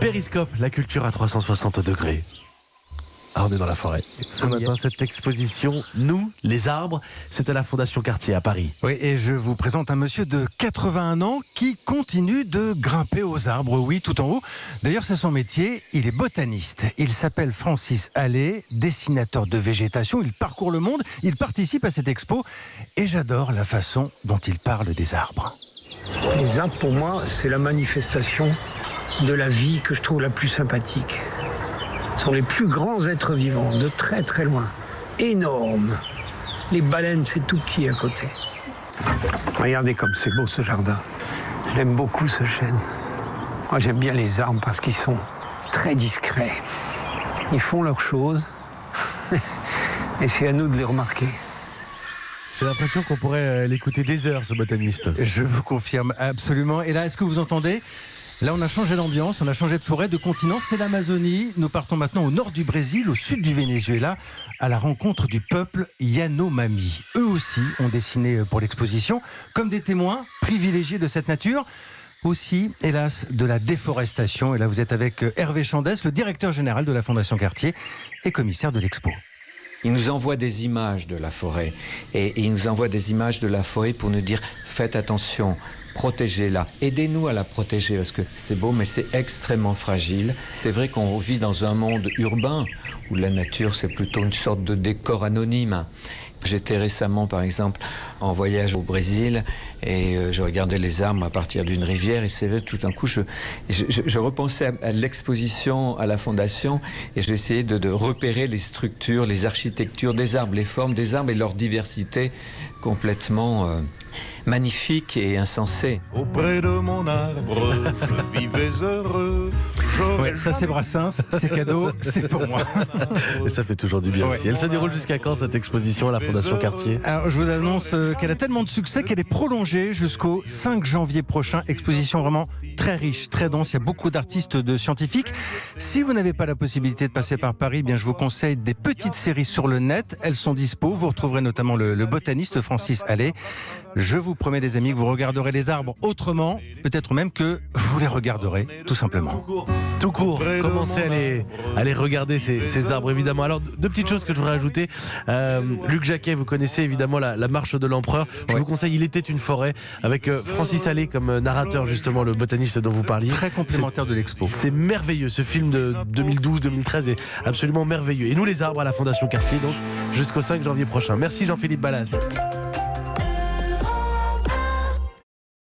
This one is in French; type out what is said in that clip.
Périscope, la culture à 360 degrés. Ah, on est dans la forêt. Ce matin, cette exposition, Nous, les arbres, c'est à la Fondation Cartier à Paris. Oui, et je vous présente un monsieur de 81 ans qui continue de grimper aux arbres, oui, tout en haut. D'ailleurs, c'est son métier, il est botaniste. Il s'appelle Francis Allais, dessinateur de végétation. Il parcourt le monde, il participe à cette expo et j'adore la façon dont il parle des arbres. Les arbres, pour moi, c'est la manifestation de la vie que je trouve la plus sympathique. Ce sont les plus grands êtres vivants, de très très loin. Énormes. Les baleines, c'est tout petit à côté. Regardez comme c'est beau ce jardin. J'aime beaucoup ce chêne. Moi, j'aime bien les arbres parce qu'ils sont très discrets. Ils font leurs choses. Et c'est à nous de les remarquer. J'ai l'impression qu'on pourrait l'écouter des heures, ce botaniste. Je vous confirme absolument. Et là, est-ce que vous entendez ? Là, on a changé d'ambiance, on a changé de forêt, de continent. C'est l'Amazonie. Nous partons maintenant au nord du Brésil, au sud du Venezuela, à la rencontre du peuple Yanomami. Eux aussi ont dessiné pour l'exposition, comme des témoins privilégiés de cette nature. Aussi, hélas, de la déforestation. Et là, vous êtes avec Hervé Chandès, le directeur général de la Fondation Cartier et commissaire de l'expo. Il nous envoie des images de la forêt. Et il nous envoie des images de la forêt pour nous dire « Faites attention, protégez-la, aidez-nous à la protéger » parce que c'est beau, mais c'est extrêmement fragile. C'est vrai qu'on vit dans un monde urbain où la nature, c'est plutôt une sorte de décor anonyme. J'étais récemment, par exemple, en voyage au Brésil et je regardais les arbres à partir d'une rivière et c'est vrai, tout d'un coup, je repensais à l'exposition à la Fondation et j'essayais de repérer les structures, les architectures des arbres, les formes des arbres et leur diversité complètement magnifique et insensée. Auprès de mon arbre, je vivais heureux. Ouais, ça c'est Brassens, c'est cadeau, c'est pour moi. Et ça fait toujours du bien aussi. Elle se déroule jusqu'à quand, cette exposition à la Fondation Cartier ? Alors, je vous annonce qu'elle a tellement de succès qu'elle est prolongée jusqu'au 5 janvier prochain. Exposition vraiment très riche, très dense. Il y a beaucoup d'artistes, de scientifiques. Si vous n'avez pas la possibilité de passer par Paris, bien, je vous conseille des petites séries sur le net. Elles sont dispo. Vous retrouverez notamment le botaniste Francis Allais. Je vous promets, les amis, que vous regarderez les arbres autrement. Peut-être même que vous les regarderez, tout simplement. Tout court, commencez à les regarder, ces arbres, évidemment. Alors, deux petites choses que je voudrais ajouter. Luc Jacquet, vous connaissez évidemment la marche de l'empereur. Je vous conseille Il était une forêt, avec Francis Allais comme narrateur, justement, le botaniste dont vous parliez. Très complémentaire de l'expo. C'est merveilleux, ce film de 2012-2013 est absolument merveilleux. Et nous, les arbres à la Fondation Cartier, donc, jusqu'au 5 janvier prochain. Merci Jean-Philippe Ballas.